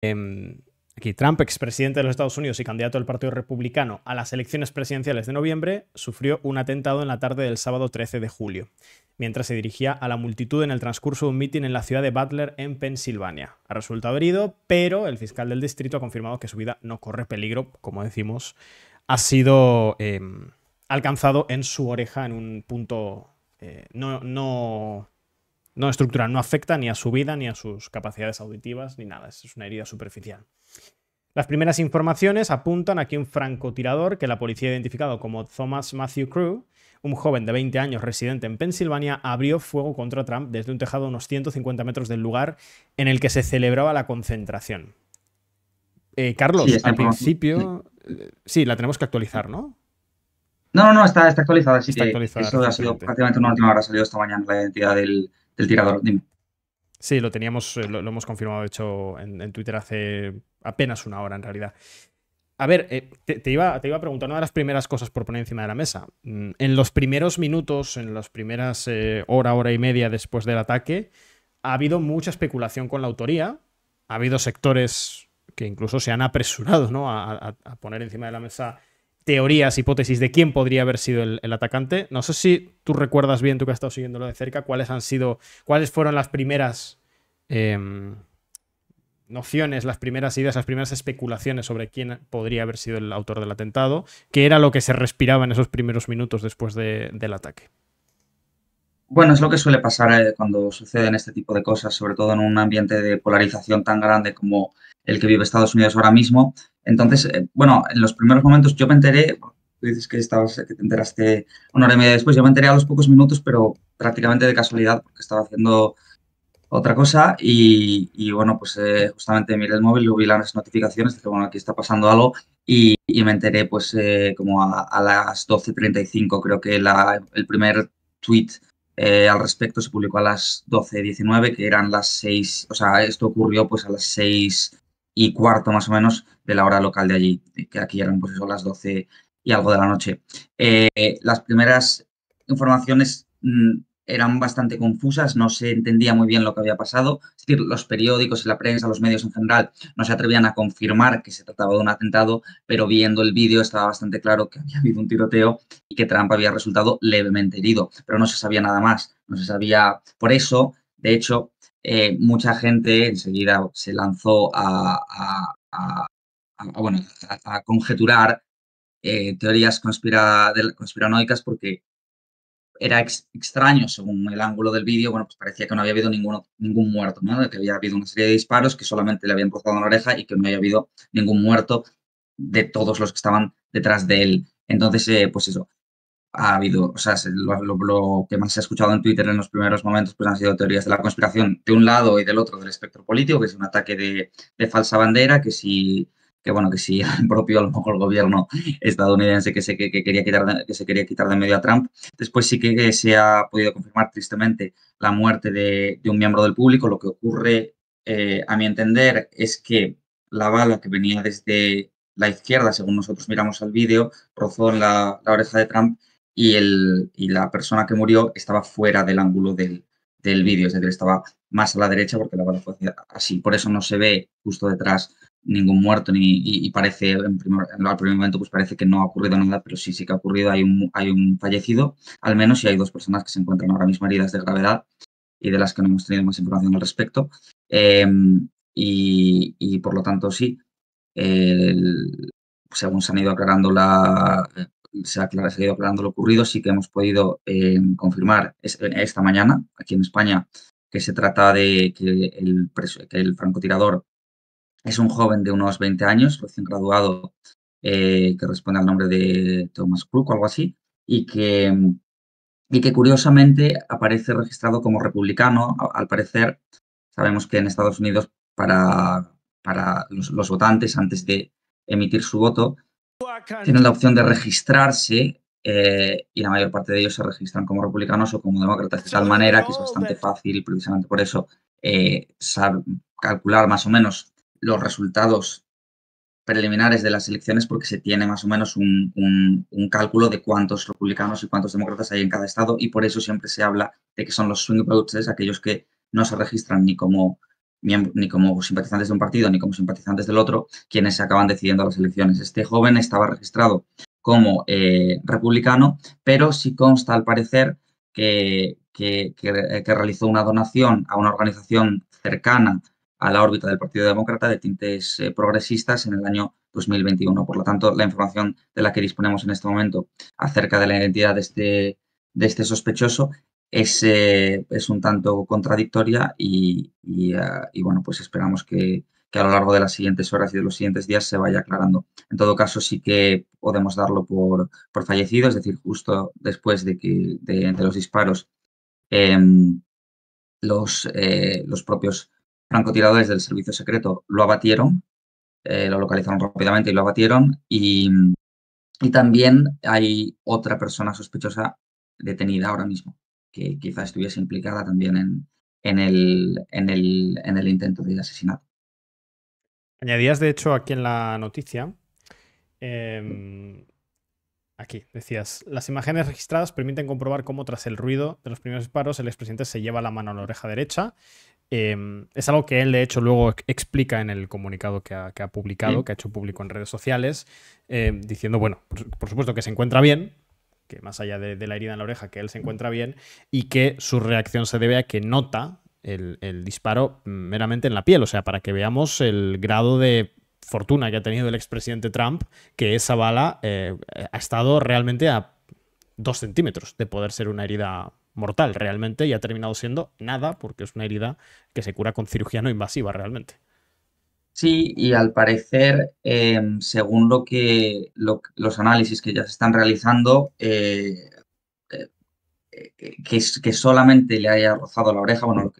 Aquí, Trump, expresidente de los Estados Unidos y candidato del Partido Republicano a las elecciones presidenciales de noviembre, sufrió un atentado en la tarde del sábado 13 de julio, mientras se dirigía a la multitud en el transcurso de un mitin en la ciudad de Butler, en Pensilvania. Ha resultado herido, pero el fiscal del distrito ha confirmado que su vida no corre peligro, como decimos, ha sido alcanzado en su oreja en un punto no estructural, no afecta ni a su vida, ni a sus capacidades auditivas, ni nada. Es una herida superficial. Las primeras informaciones apuntan a que un francotirador que la policía ha identificado como Thomas Matthew Crew, un joven de 20 años residente en Pensilvania, abrió fuego contra Trump desde un tejado a unos 150 metros del lugar en el que se celebraba la concentración. Sí, Carlos, esta al información. Sí. principio... Sí, la tenemos que actualizar, ¿no? No, está actualizada, así Está que actualizada eso ha sido recientemente. prácticamente una última hora. Ha salido esta mañana la identidad del tirador. Dime. Sí, lo teníamos, lo hemos confirmado, de hecho, en Twitter hace apenas una hora, en realidad. A ver, te iba a preguntar una de las primeras cosas por poner encima de la mesa. En los primeros minutos, en las primeras hora y media después del ataque, ha habido mucha especulación con la autoría. Ha habido sectores que incluso se han apresurado, ¿no?, a poner encima de la mesa teorías, hipótesis de quién podría haber sido el atacante. No sé si tú recuerdas bien, tú que has estado siguiéndolo de cerca, cuáles fueron las primeras nociones, las primeras ideas, las primeras especulaciones sobre quién podría haber sido el autor del atentado, qué era lo que se respiraba en esos primeros minutos después del ataque. Bueno, es lo que suele pasar cuando suceden este tipo de cosas, sobre todo en un ambiente de polarización tan grande como el que vive Estados Unidos ahora mismo. Entonces, bueno, en los primeros momentos yo me enteré, tú dices que te enteraste una hora y media después, yo me enteré a los pocos minutos, pero prácticamente de casualidad, porque estaba haciendo otra cosa y bueno, pues justamente miré el móvil y vi las notificaciones de que bueno, aquí está pasando algo y me enteré pues como a las 12:35 creo que el primer tweet al respecto se publicó a las 12:19 que eran las 6, o sea, esto ocurrió pues a las 6:15 más o menos de la hora local de allí, que aquí eran pues eso, las 12 y algo de la noche. Las primeras informaciones eran bastante confusas, no se entendía muy bien lo que había pasado. Es decir, los periódicos y la prensa, los medios en general, no se atrevían a confirmar que se trataba de un atentado, pero viendo el vídeo estaba bastante claro que había habido un tiroteo y que Trump había resultado levemente herido, pero no se sabía nada más. No se sabía. Por eso, de hecho, mucha gente enseguida se lanzó bueno, a conjeturar teorías conspiranoicas porque era extraño según el ángulo del vídeo, bueno, pues parecía que no había habido ningún muerto, ¿no? Que había habido una serie de disparos que solamente le habían rozado en la oreja y que no había habido ningún muerto de todos los que estaban detrás de él. Entonces, pues eso, ha habido, o sea, lo que más se ha escuchado en Twitter en los primeros momentos pues han sido teorías de la conspiración de un lado y del otro del espectro político, que es un ataque de falsa bandera, que si el propio, a lo mejor, el gobierno estadounidense que quería que se quería quitar de medio a Trump. Después sí que se ha podido confirmar tristemente la muerte de un miembro del público. Lo que ocurre, a mi entender, es que la bala que venía desde la izquierda, según nosotros miramos al vídeo, rozó en la oreja de Trump y la persona que murió estaba fuera del ángulo del vídeo, es decir, estaba más a la derecha porque la bala fue así. Por eso no se ve justo detrás ningún muerto y parece, al primer momento, pues parece que no ha ocurrido nada, pero sí que ha ocurrido. Hay un fallecido, al menos, y hay dos personas que se encuentran ahora mismo heridas de gravedad y de las que no hemos tenido más información al respecto. Eh, y por lo tanto, sí, el- según se han ido aclarando se ha ido aclarando lo ocurrido, sí que hemos podido confirmar esta mañana aquí en España que se trata de que el francotirador es un joven de unos 20 años, recién graduado, que responde al nombre de Thomas Crook o algo así, y que curiosamente aparece registrado como republicano. Al parecer, sabemos que en Estados Unidos para los votantes, antes de emitir su voto, tienen la opción de registrarse y la mayor parte de ellos se registran como republicanos o como demócratas, de tal manera que es bastante fácil, precisamente por eso, calcular más o menos los resultados preliminares de las elecciones porque se tiene más o menos un cálculo de cuántos republicanos y cuántos demócratas hay en cada estado y por eso siempre se habla de que son los swing voters, aquellos que no se registran ni como ni como simpatizantes de un partido ni como simpatizantes del otro quienes se acaban decidiendo las elecciones. Este joven estaba registrado como republicano, pero sí consta al parecer que realizó una donación a una organización cercana a la órbita del Partido Demócrata de tintes progresistas en el año 2021. Por lo tanto, la información de la que disponemos en este momento acerca de la identidad de este sospechoso es un tanto contradictoria y bueno, pues esperamos que a lo largo de las siguientes horas y de los siguientes días se vaya aclarando. En todo caso, sí que podemos darlo por fallecido, es decir, justo después de los disparos, los propios francotiradores del servicio secreto lo abatieron, lo localizaron rápidamente y lo abatieron. Y también hay otra persona sospechosa detenida ahora mismo, que quizá estuviese implicada también en el intento de asesinato. Añadías, de hecho, aquí en la noticia, aquí decías, las imágenes registradas permiten comprobar cómo tras el ruido de los primeros disparos el expresidente se lleva la mano a la oreja derecha. Es algo que él, de hecho, luego explica en el comunicado que ha publicado, Sí. que ha hecho público en redes sociales, diciendo, bueno, por supuesto que se encuentra bien, que más allá de la herida en la oreja, que él se encuentra bien y que su reacción se debe a que nota el disparo meramente en la piel, o sea, para que veamos el grado de fortuna que ha tenido el expresidente Trump, que esa bala ha estado realmente a 2 centímetros de poder ser una herida mortal realmente y ha terminado siendo nada porque es una herida que se cura con cirugía no invasiva realmente. Sí, y al parecer, según los análisis que ya se están realizando, que solamente le haya rozado la oreja, bueno,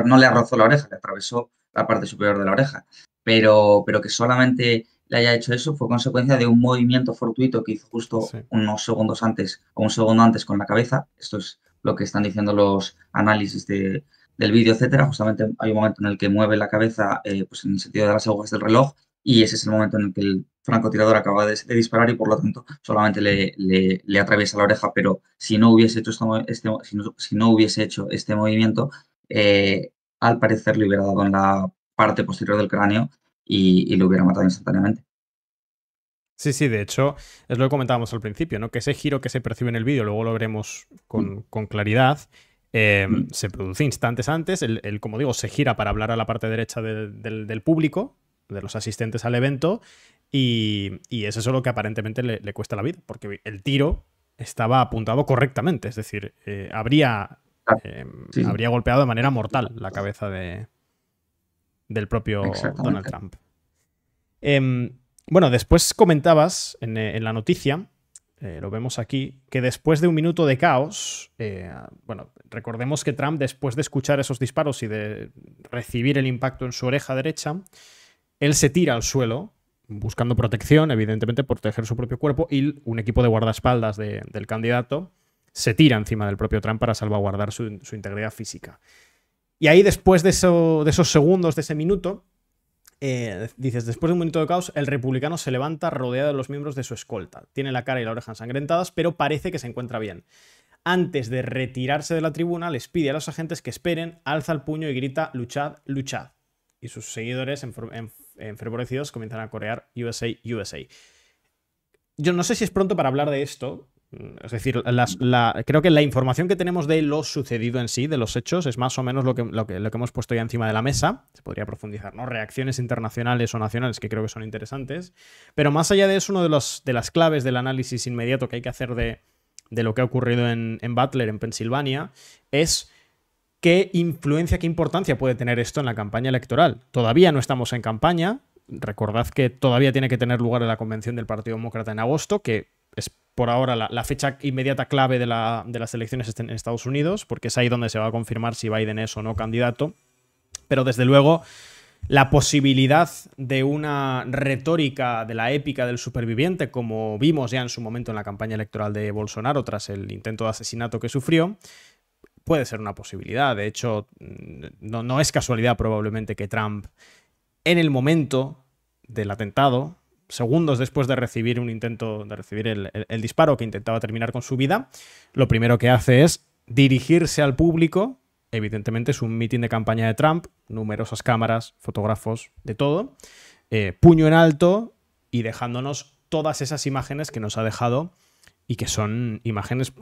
no le rozado la oreja, le atravesó la parte superior de la oreja, pero que solamente le haya hecho eso fue consecuencia de un movimiento fortuito que hizo justo Sí. unos segundos antes o un segundo antes con la cabeza. Esto es lo que están diciendo los análisis del vídeo, etcétera. Justamente hay un momento en el que mueve la cabeza pues en el sentido de las agujas del reloj y ese es el momento en el que el francotirador acaba de disparar y por lo tanto solamente le atraviesa la oreja, pero si no hubiese hecho si no hubiese hecho este movimiento, al parecer le hubiera dado en la parte posterior del cráneo y lo hubiera matado instantáneamente. Sí, sí, de hecho, es lo que comentábamos al principio, ¿no? Que ese giro que se percibe en el vídeo, luego lo veremos Mm, con claridad, mm, se produce instantes antes. Como digo, se gira para hablar a la parte derecha del público, de los asistentes al evento, y es eso lo que aparentemente le cuesta la vida, porque el tiro estaba apuntado correctamente, es decir, claro, sí, sí, habría golpeado de manera mortal la cabeza del propio Donald exactamente. Trump. Bueno, después comentabas en la noticia, lo vemos aquí, que después de un minuto de caos, bueno, recordemos que Trump, después de escuchar esos disparos y de recibir el impacto en su oreja derecha, él se tira al suelo, buscando protección, evidentemente, proteger su propio cuerpo, y un equipo de guardaespaldas del candidato se tira encima del propio Trump para salvaguardar su integridad física. Y ahí, después de esos segundos, de ese minuto, dices, después de un minuto de caos, el republicano se levanta rodeado de los miembros de su escolta. Tiene la cara y la oreja ensangrentadas, pero parece que se encuentra bien. Antes de retirarse de la tribuna, les pide a los agentes que esperen, alza el puño y grita luchad, luchad. Y sus seguidores, enfervorecidos, comienzan a corear USA, USA. Yo no sé si es pronto para hablar de esto. Es decir, creo que la información que tenemos de lo sucedido en sí, de los hechos, es más o menos lo que hemos puesto ya encima de la mesa. Se podría profundizar, ¿no? Reacciones internacionales o nacionales que creo que son interesantes. Pero más allá de eso, una de las claves del análisis inmediato que hay que hacer de lo que ha ocurrido en Butler, en Pensilvania, es qué influencia, qué importancia puede tener esto en la campaña electoral. Todavía no estamos en campaña. Recordad que todavía tiene que tener lugar la convención del Partido Demócrata en agosto, que es por ahora la fecha inmediata clave de las elecciones en Estados Unidos, porque es ahí donde se va a confirmar si Biden es o no candidato. Pero desde luego, la posibilidad de una retórica de la épica del superviviente, como vimos ya en su momento en la campaña electoral de Bolsonaro tras el intento de asesinato que sufrió, puede ser una posibilidad. De hecho, no es casualidad probablemente que Trump, en el momento del atentado, segundos después de recibir el disparo que intentaba terminar con su vida, lo primero que hace es dirigirse al público evidentemente es un mitin de campaña de Trump, numerosas cámaras, fotógrafos, de todo, puño en alto y dejándonos todas esas imágenes que nos ha dejado y que son imágenes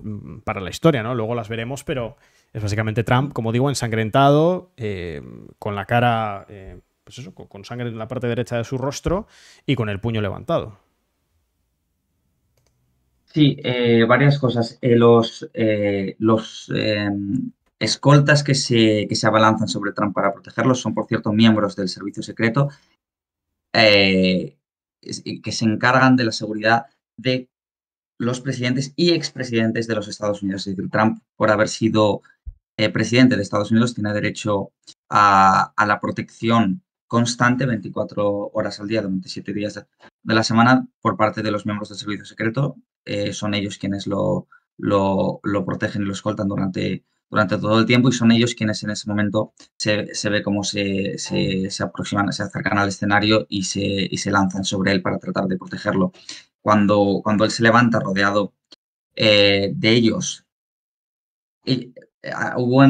para la historia, ¿no? Luego las veremos, pero es básicamente Trump, como digo, ensangrentado, con la cara, pues eso, con sangre en la parte derecha de su rostro y con el puño levantado. Sí, varias cosas. Los escoltas que se abalanzan sobre Trump para protegerlos son, por cierto, miembros del servicio secreto eh, que se encargan de la seguridad de los presidentes y expresidentes de los Estados Unidos. Es decir, Trump, por haber sido presidente de Estados Unidos, tiene derecho a la protección constante, 24 horas al día, durante 7 días de la semana, por parte de los miembros del servicio secreto. Son ellos quienes lo protegen y lo escoltan durante todo el tiempo y son ellos quienes en ese momento se ve cómo se aproximan, se acercan al escenario y se lanzan sobre él para tratar de protegerlo. Cuando él se levanta rodeado de ellos, y, hubo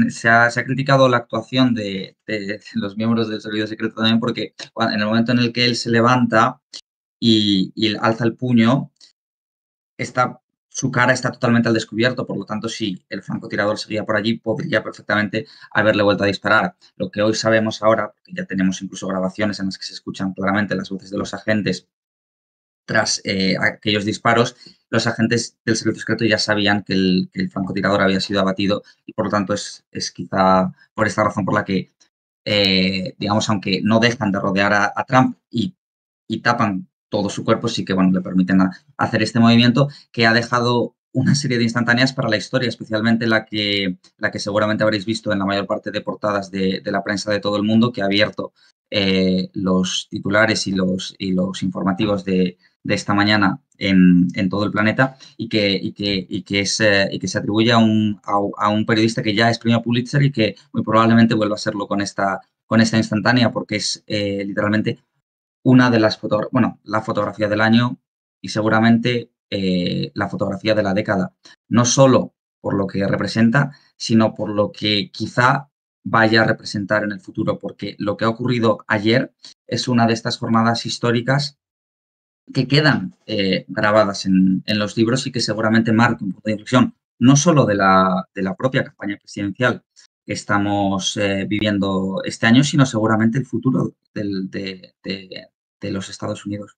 se ha criticado la actuación de los miembros del servicio secreto también porque en el momento en el que él se levanta y alza el puño, su cara está totalmente al descubierto, por lo tanto, si el francotirador seguía por allí, podría perfectamente haberle vuelto a disparar. Lo que hoy sabemos ahora, porque ya tenemos incluso grabaciones en las que se escuchan claramente las voces de los agentes tras aquellos disparos, los agentes del servicio secreto ya sabían que el francotirador había sido abatido y, por lo tanto, es quizá por esta razón por la que, digamos, aunque no dejan de rodear a Trump y tapan todo su cuerpo, sí que, bueno, le permiten hacer este movimiento que ha dejado una serie de instantáneas para la historia, especialmente la que seguramente habréis visto en la mayor parte de portadas de la prensa de todo el mundo, que ha abierto los titulares y los informativos de esta mañana en todo el planeta y que se atribuye a un periodista que ya es premio Pulitzer y que muy probablemente vuelva a serlo con esta instantánea porque es literalmente una de la fotografía del año y seguramente la fotografía de la década. No solo por lo que representa, sino por lo que quizá vaya a representar en el futuro, porque lo que ha ocurrido ayer es una de estas jornadas históricas que quedan grabadas en los libros y que seguramente marquen un punto de inflexión, no solo de la propia campaña presidencial que estamos viviendo este año, sino seguramente el futuro de los Estados Unidos.